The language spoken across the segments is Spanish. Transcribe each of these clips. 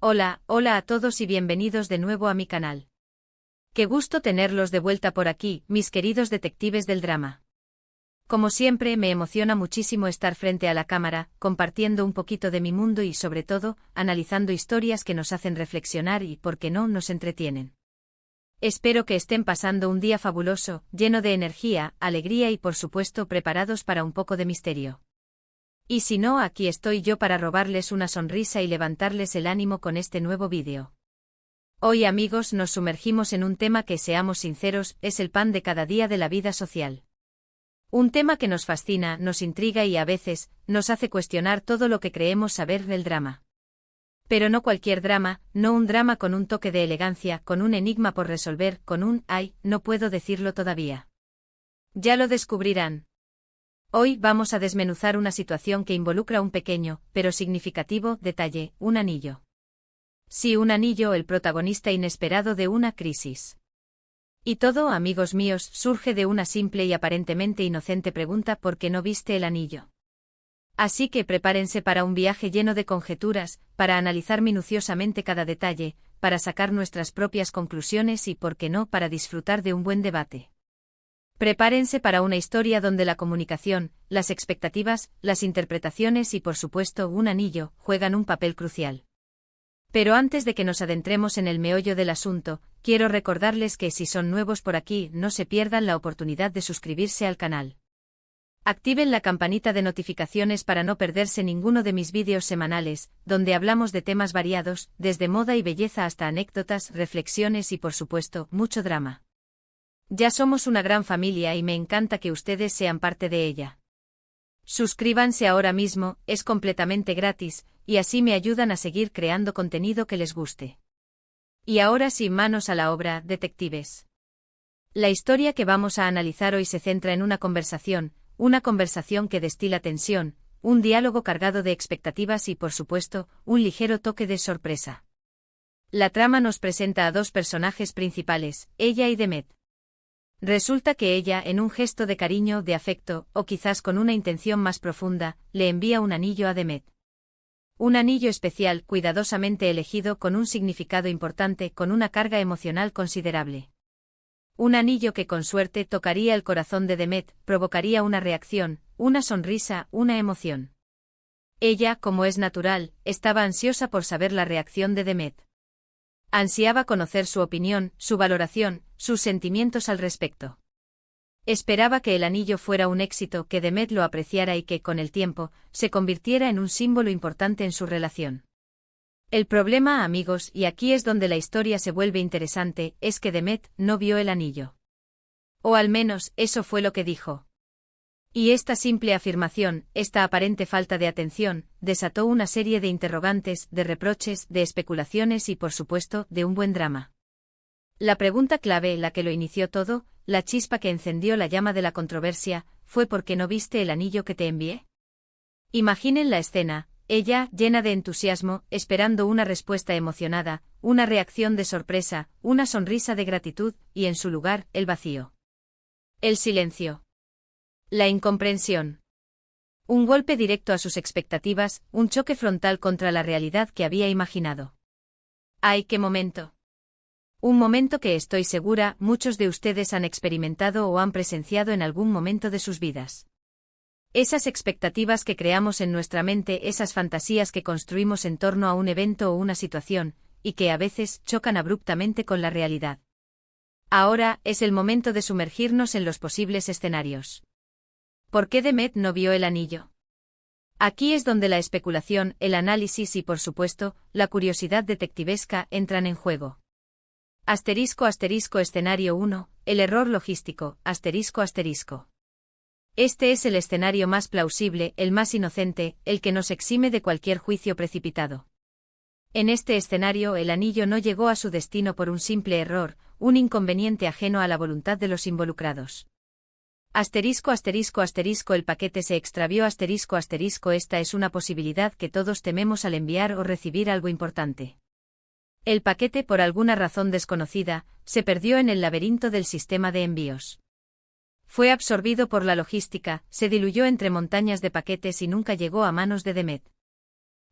Hola a todos y bienvenidos de nuevo a mi canal. Qué gusto tenerlos de vuelta por aquí, mis queridos detectives del drama. Como siempre, me emociona muchísimo estar frente a la cámara, compartiendo un poquito de mi mundo y sobre todo, analizando historias que nos hacen reflexionar y, por qué no, nos entretienen. Espero que estén pasando un día fabuloso, lleno de energía, alegría y por supuesto preparados para un poco de misterio. Y si no, aquí estoy yo para robarles una sonrisa y levantarles el ánimo con este nuevo vídeo. Hoy, amigos, nos sumergimos en un tema que, seamos sinceros, es el pan de cada día de la vida social. Un tema que nos fascina, nos intriga y a veces, nos hace cuestionar todo lo que creemos saber del drama. Pero no cualquier drama, no un drama con un toque de elegancia, con un enigma por resolver, con un «ay, no puedo decirlo todavía». Ya lo descubrirán. Hoy vamos a desmenuzar una situación que involucra un pequeño, pero significativo, detalle, un anillo. Sí, un anillo, el protagonista inesperado de una crisis. Y todo, amigos míos, surge de una simple y aparentemente inocente pregunta: ¿por qué no viste el anillo? Así que prepárense para un viaje lleno de conjeturas, para analizar minuciosamente cada detalle, para sacar nuestras propias conclusiones y, por qué no, para disfrutar de un buen debate. Prepárense para una historia donde la comunicación, las expectativas, las interpretaciones y por supuesto un anillo, juegan un papel crucial. Pero antes de que nos adentremos en el meollo del asunto, quiero recordarles que si son nuevos por aquí, no se pierdan la oportunidad de suscribirse al canal. Activen la campanita de notificaciones para no perderse ninguno de mis vídeos semanales, donde hablamos de temas variados, desde moda y belleza hasta anécdotas, reflexiones y por supuesto, mucho drama. Ya somos una gran familia y me encanta que ustedes sean parte de ella. Suscríbanse ahora mismo, es completamente gratis, y así me ayudan a seguir creando contenido que les guste. Y ahora sí, manos a la obra, detectives. La historia que vamos a analizar hoy se centra en una conversación que destila tensión, un diálogo cargado de expectativas y por supuesto, un ligero toque de sorpresa. La trama nos presenta a dos personajes principales, ella y Demet. Resulta que ella, en un gesto de cariño, de afecto, o quizás con una intención más profunda, le envía un anillo a Demet. Un anillo especial, cuidadosamente elegido, con un significado importante, con una carga emocional considerable. Un anillo que con suerte tocaría el corazón de Demet, provocaría una reacción, una sonrisa, una emoción. Ella, como es natural, estaba ansiosa por saber la reacción de Demet. Ansiaba conocer su opinión, su valoración, sus sentimientos al respecto. Esperaba que el anillo fuera un éxito, que Demet lo apreciara y que, con el tiempo, se convirtiera en un símbolo importante en su relación. El problema, amigos, y aquí es donde la historia se vuelve interesante, es que Demet no vio el anillo. O al menos, eso fue lo que dijo. Y esta simple afirmación, esta aparente falta de atención, desató una serie de interrogantes, de reproches, de especulaciones y por supuesto, de un buen drama. La pregunta clave, la que lo inició todo, la chispa que encendió la llama de la controversia, fue: ¿por qué no viste el anillo que te envié? Imaginen la escena, ella, llena de entusiasmo, esperando una respuesta emocionada, una reacción de sorpresa, una sonrisa de gratitud, y en su lugar, el vacío. El silencio. La incomprensión. Un golpe directo a sus expectativas, un choque frontal contra la realidad que había imaginado. ¡Ay, qué momento! Un momento que estoy segura muchos de ustedes han experimentado o han presenciado en algún momento de sus vidas. Esas expectativas que creamos en nuestra mente, esas fantasías que construimos en torno a un evento o una situación, y que a veces chocan abruptamente con la realidad. Ahora es el momento de sumergirnos en los posibles escenarios. ¿Por qué Demet no vio el anillo? Aquí es donde la especulación, el análisis y por supuesto, la curiosidad detectivesca entran en juego. Escenario 1, el error logístico, ***. Este es el escenario más plausible, el más inocente, el que nos exime de cualquier juicio precipitado. En este escenario el anillo no llegó a su destino por un simple error, un inconveniente ajeno a la voluntad de los involucrados. El paquete se extravió esta es una posibilidad que todos tememos al enviar o recibir algo importante. El paquete, por alguna razón desconocida, se perdió en el laberinto del sistema de envíos. Fue absorbido por la logística, se diluyó entre montañas de paquetes y nunca llegó a manos de Demet.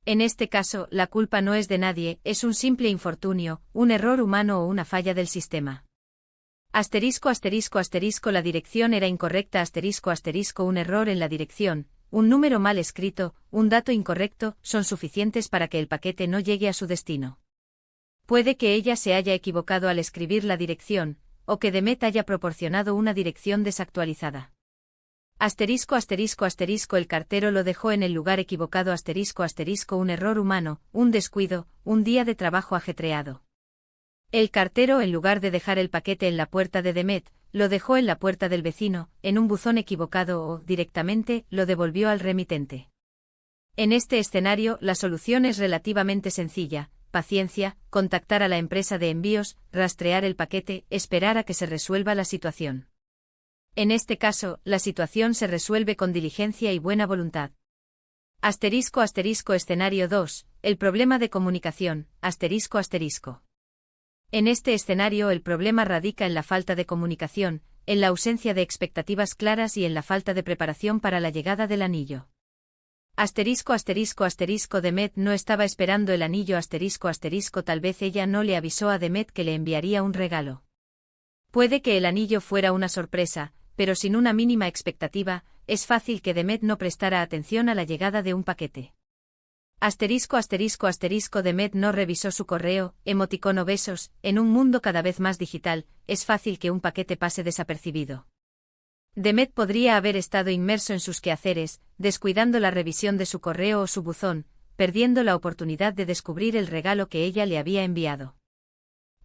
En este caso, la culpa no es de nadie, es un simple infortunio, un error humano o una falla del sistema. Asterisco asterisco asterisco la dirección era incorrecta asterisco asterisco un error en la dirección, un número mal escrito, un dato incorrecto, son suficientes para que el paquete no llegue a su destino. Puede que ella se haya equivocado al escribir la dirección, o que Demet haya proporcionado una dirección desactualizada. Asterisco asterisco asterisco el cartero lo dejó en el lugar equivocado asterisco asterisco un error humano, un descuido, un día de trabajo ajetreado. El cartero en lugar de dejar el paquete en la puerta de Demet, lo dejó en la puerta del vecino, en un buzón equivocado o, directamente, lo devolvió al remitente. En este escenario, la solución es relativamente sencilla: paciencia, contactar a la empresa de envíos, rastrear el paquete, esperar a que se resuelva la situación. En este caso, la situación se resuelve con diligencia y buena voluntad. Asterisco asterisco escenario 2, el problema de comunicación, asterisco asterisco. En este escenario el problema radica en la falta de comunicación, en la ausencia de expectativas claras y en la falta de preparación para la llegada del anillo. Asterisco asterisco asterisco Demet no estaba esperando el anillo asterisco asterisco tal vez ella no le avisó a Demet que le enviaría un regalo. Puede que el anillo fuera una sorpresa, pero sin una mínima expectativa, es fácil que Demet no prestara atención a la llegada de un paquete. Asterisco asterisco asterisco Demet no revisó su correo, emoticono besos, en un mundo cada vez más digital, es fácil que un paquete pase desapercibido. Demet podría haber estado inmerso en sus quehaceres, descuidando la revisión de su correo o su buzón, perdiendo la oportunidad de descubrir el regalo que ella le había enviado.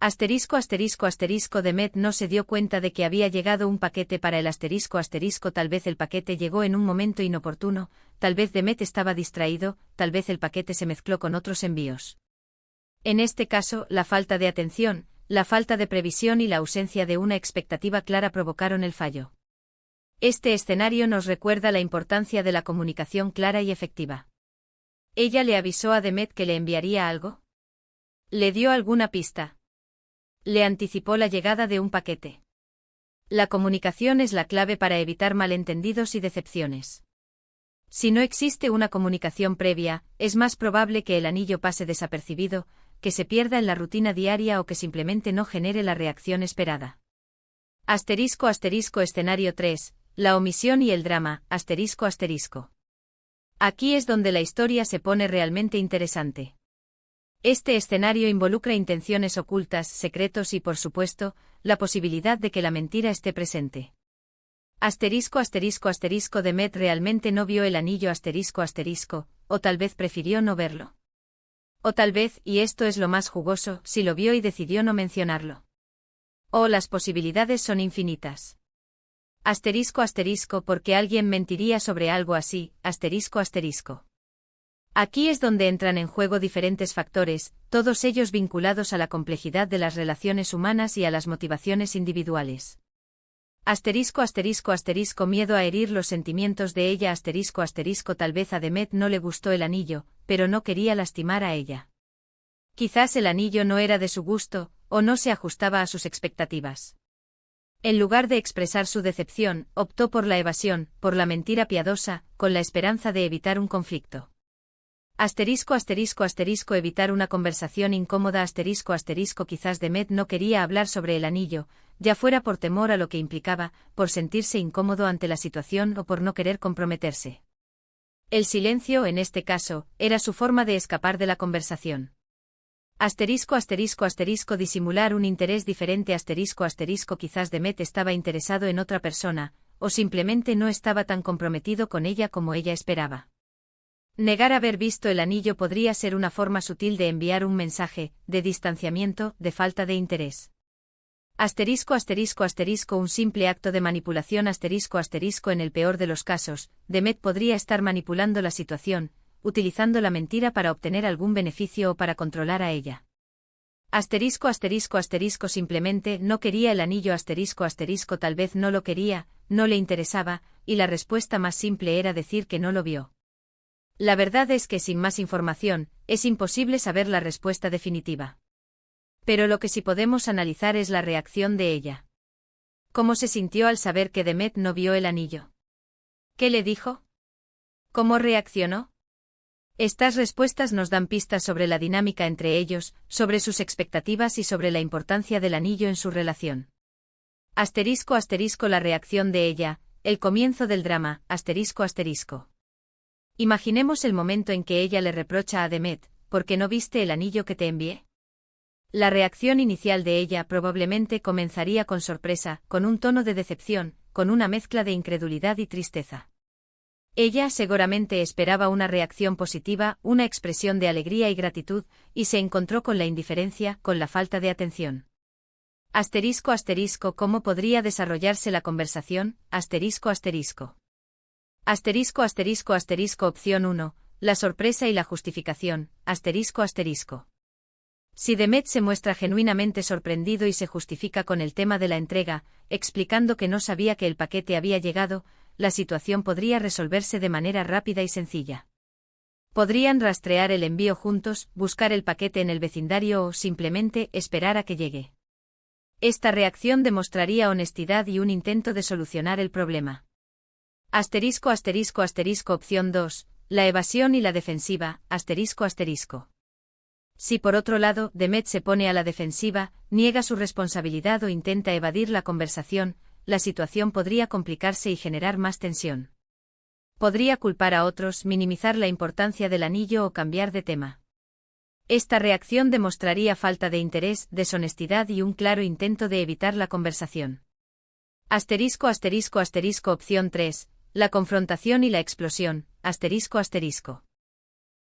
Asterisco asterisco asterisco Demet no se dio cuenta de que había llegado un paquete para el asterisco asterisco tal vez el paquete llegó en un momento inoportuno, tal vez Demet estaba distraído, tal vez el paquete se mezcló con otros envíos. En este caso, la falta de atención, la falta de previsión y la ausencia de una expectativa clara provocaron el fallo. Este escenario nos recuerda la importancia de la comunicación clara y efectiva. ¿Ella le avisó a Demet que le enviaría algo? ¿Le dio alguna pista? Le anticipó la llegada de un paquete. La comunicación es la clave para evitar malentendidos y decepciones. Si no existe una comunicación previa, es más probable que el anillo pase desapercibido, que se pierda en la rutina diaria o que simplemente no genere la reacción esperada. Asterisco asterisco escenario 3, la omisión y el drama, asterisco asterisco. Aquí es donde la historia se pone realmente interesante. Este escenario involucra intenciones ocultas, secretos y, por supuesto, la posibilidad de que la mentira esté presente. Asterisco asterisco asterisco Demet realmente no vio el anillo asterisco asterisco, o tal vez prefirió no verlo. O tal vez, y esto es lo más jugoso, sí lo vio y decidió no mencionarlo. Oh, las posibilidades son infinitas. Asterisco asterisco porque alguien mentiría sobre algo así, asterisco asterisco. Aquí es donde entran en juego diferentes factores, todos ellos vinculados a la complejidad de las relaciones humanas y a las motivaciones individuales. Asterisco asterisco asterisco miedo a herir los sentimientos de ella asterisco asterisco tal vez a Demet no le gustó el anillo, pero no quería lastimar a ella. Quizás el anillo no era de su gusto, o no se ajustaba a sus expectativas. En lugar de expresar su decepción, optó por la evasión, por la mentira piadosa, con la esperanza de evitar un conflicto. Asterisco asterisco asterisco evitar una conversación incómoda asterisco asterisco quizás Demet no quería hablar sobre el anillo, ya fuera por temor a lo que implicaba, por sentirse incómodo ante la situación o por no querer comprometerse. El silencio, en este caso, era su forma de escapar de la conversación. Asterisco asterisco asterisco disimular un interés diferente asterisco asterisco quizás Demet estaba interesado en otra persona, o simplemente no estaba tan comprometido con ella como ella esperaba. Negar haber visto el anillo podría ser una forma sutil de enviar un mensaje, de distanciamiento, de falta de interés. Asterisco asterisco asterisco un simple acto de manipulación asterisco asterisco en el peor de los casos, Demet podría estar manipulando la situación, utilizando la mentira para obtener algún beneficio o para controlar a ella. Asterisco asterisco asterisco simplemente no quería el anillo asterisco asterisco tal vez no lo quería, no le interesaba, y la respuesta más simple era decir que no lo vio. La verdad es que sin más información, es imposible saber la respuesta definitiva. Pero lo que sí podemos analizar es la reacción de ella. ¿Cómo se sintió al saber que Demet no vio el anillo? ¿Qué le dijo? ¿Cómo reaccionó? Estas respuestas nos dan pistas sobre la dinámica entre ellos, sobre sus expectativas y sobre la importancia del anillo en su relación. *** La reacción de ella, el comienzo del drama, ***. Imaginemos el momento en que ella le reprocha a Demet, ¿por qué no viste el anillo que te envié? La reacción inicial de ella probablemente comenzaría con sorpresa, con un tono de decepción, con una mezcla de incredulidad y tristeza. Ella seguramente esperaba una reacción positiva, una expresión de alegría y gratitud, y se encontró con la indiferencia, con la falta de atención. ¿Cómo podría desarrollarse la conversación? Opción 1, la sorpresa y la justificación, Si Demet se muestra genuinamente sorprendido y se justifica con el tema de la entrega, explicando que no sabía que el paquete había llegado, la situación podría resolverse de manera rápida y sencilla. Podrían rastrear el envío juntos, buscar el paquete en el vecindario o simplemente esperar a que llegue. Esta reacción demostraría honestidad y un intento de solucionar el problema. Opción 2, la evasión y la defensiva, Si por otro lado, Demet se pone a la defensiva, niega su responsabilidad o intenta evadir la conversación, la situación podría complicarse y generar más tensión. Podría culpar a otros, minimizar la importancia del anillo o cambiar de tema. Esta reacción demostraría falta de interés, deshonestidad y un claro intento de evitar la conversación. Opción 3, la confrontación y la explosión,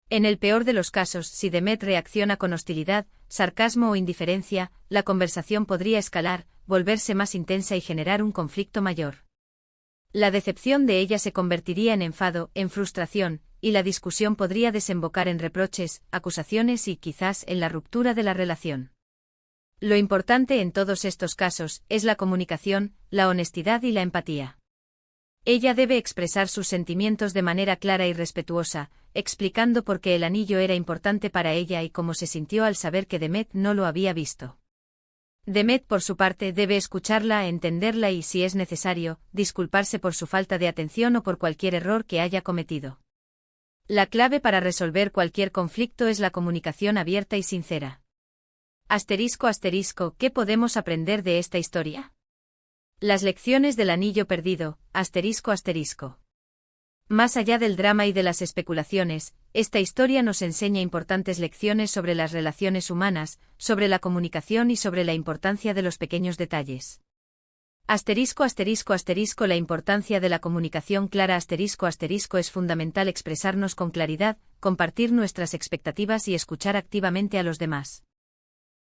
En el peor de los casos, si Demet reacciona con hostilidad, sarcasmo o indiferencia, la conversación podría escalar, volverse más intensa y generar un conflicto mayor. La decepción de ella se convertiría en enfado, en frustración, y la discusión podría desembocar en reproches, acusaciones y quizás en la ruptura de la relación. Lo importante en todos estos casos es la comunicación, la honestidad y la empatía. Ella debe expresar sus sentimientos de manera clara y respetuosa, explicando por qué el anillo era importante para ella y cómo se sintió al saber que Demet no lo había visto. Demet, por su parte, debe escucharla, entenderla y, si es necesario, disculparse por su falta de atención o por cualquier error que haya cometido. La clave para resolver cualquier conflicto es la comunicación abierta y sincera. ¿Qué podemos aprender de esta historia? Las lecciones del anillo perdido, Más allá del drama y de las especulaciones, esta historia nos enseña importantes lecciones sobre las relaciones humanas, sobre la comunicación y sobre la importancia de los pequeños detalles. La importancia de la comunicación clara es fundamental expresarnos con claridad, compartir nuestras expectativas y escuchar activamente a los demás.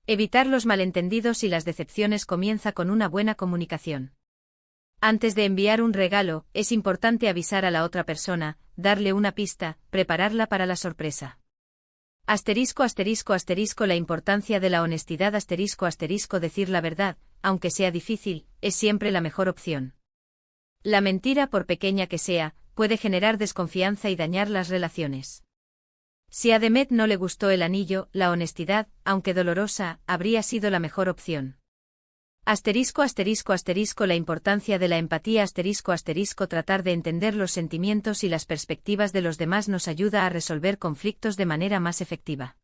Evitar los malentendidos y las decepciones comienza con una buena comunicación. Antes de enviar un regalo, es importante avisar a la otra persona, darle una pista, prepararla para la sorpresa. La importancia de la honestidad decir la verdad, aunque sea difícil, es siempre la mejor opción. La mentira, por pequeña que sea, puede generar desconfianza y dañar las relaciones. Si a Demet no le gustó el anillo, la honestidad, aunque dolorosa, habría sido la mejor opción. La importancia de la empatía tratar de entender los sentimientos y las perspectivas de los demás nos ayuda a resolver conflictos de manera más efectiva.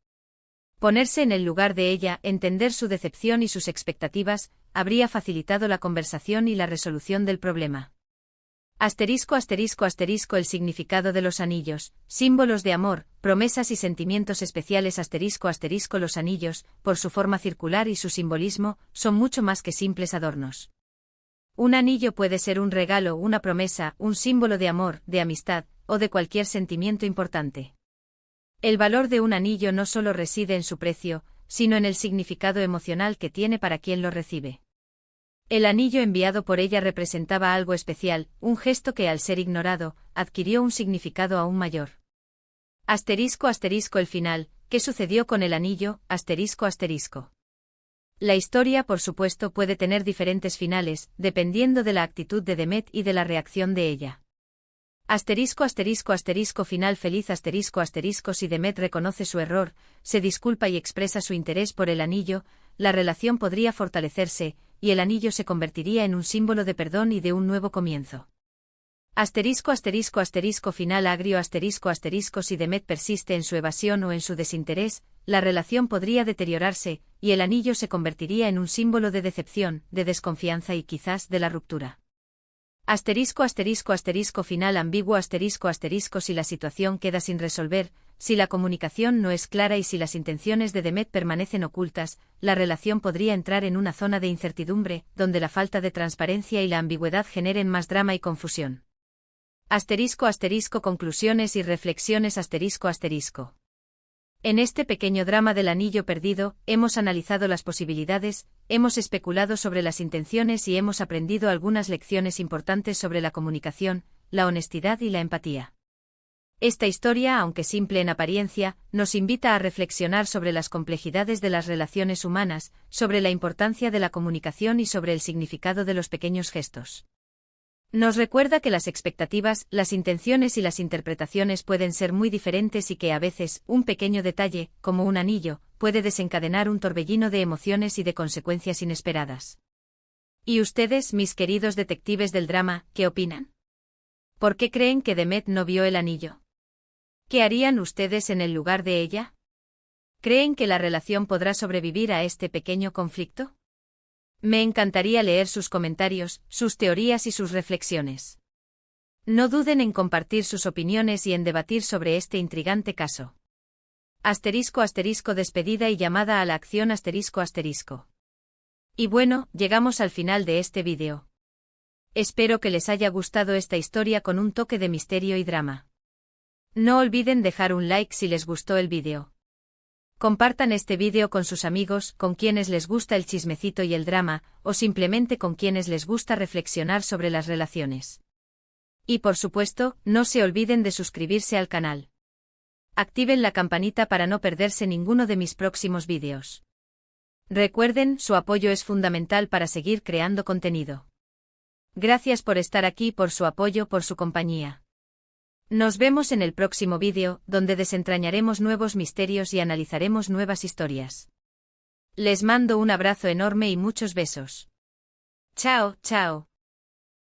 Ponerse en el lugar de ella, entender su decepción y sus expectativas, habría facilitado la conversación y la resolución del problema. El significado de los anillos, símbolos de amor, promesas y sentimientos especiales Los anillos, por su forma circular y su simbolismo, son mucho más que simples adornos. Un anillo puede ser un regalo, una promesa, un símbolo de amor, de amistad, o de cualquier sentimiento importante. El valor de un anillo no solo reside en su precio, sino en el significado emocional que tiene para quien lo recibe. El anillo enviado por ella representaba algo especial, un gesto que al ser ignorado, adquirió un significado aún mayor. El final, ¿qué sucedió con el anillo? La historia, por supuesto, puede tener diferentes finales, dependiendo de la actitud de Demet y de la reacción de ella. Final feliz Si Demet reconoce su error, se disculpa y expresa su interés por el anillo, la relación podría fortalecerse, y el anillo se convertiría en un símbolo de perdón y de un nuevo comienzo. Asterisco asterisco asterisco final agrio asterisco asterisco si Demet persiste en su evasión o en su desinterés, la relación podría deteriorarse, y el anillo se convertiría en un símbolo de decepción, de desconfianza y quizás de la ruptura. Asterisco asterisco asterisco final ambiguo asterisco asterisco si la situación queda sin resolver, si la comunicación no es clara y si las intenciones de Demet permanecen ocultas, la relación podría entrar en una zona de incertidumbre, donde la falta de transparencia y la ambigüedad generen más drama y confusión. Asterisco asterisco conclusiones y reflexiones asterisco asterisco. En este pequeño drama del anillo perdido, hemos analizado las posibilidades, hemos especulado sobre las intenciones y hemos aprendido algunas lecciones importantes sobre la comunicación, la honestidad y la empatía. Esta historia, aunque simple en apariencia, nos invita a reflexionar sobre las complejidades de las relaciones humanas, sobre la importancia de la comunicación y sobre el significado de los pequeños gestos. Nos recuerda que las expectativas, las intenciones y las interpretaciones pueden ser muy diferentes y que a veces, un pequeño detalle, como un anillo, puede desencadenar un torbellino de emociones y de consecuencias inesperadas. ¿Y ustedes, mis queridos detectives del drama, qué opinan? ¿Por qué creen que Demet no vio el anillo? ¿Qué harían ustedes en el lugar de ella? ¿Creen que la relación podrá sobrevivir a este pequeño conflicto? Me encantaría leer sus comentarios, sus teorías y sus reflexiones. No duden en compartir sus opiniones y en debatir sobre este intrigante caso. Asterisco asterisco despedida y llamada a la acción asterisco asterisco. Y bueno, llegamos al final de este vídeo. Espero que les haya gustado esta historia con un toque de misterio y drama. No olviden dejar un like si les gustó el vídeo. Compartan este vídeo con sus amigos, con quienes les gusta el chismecito y el drama, o simplemente con quienes les gusta reflexionar sobre las relaciones. Y por supuesto, no se olviden de suscribirse al canal. Activen la campanita para no perderse ninguno de mis próximos vídeos. Recuerden, su apoyo es fundamental para seguir creando contenido. Gracias por estar aquí, por su apoyo, por su compañía. Nos vemos en el próximo vídeo, donde desentrañaremos nuevos misterios y analizaremos nuevas historias. Les mando un abrazo enorme y muchos besos. Chao, chao.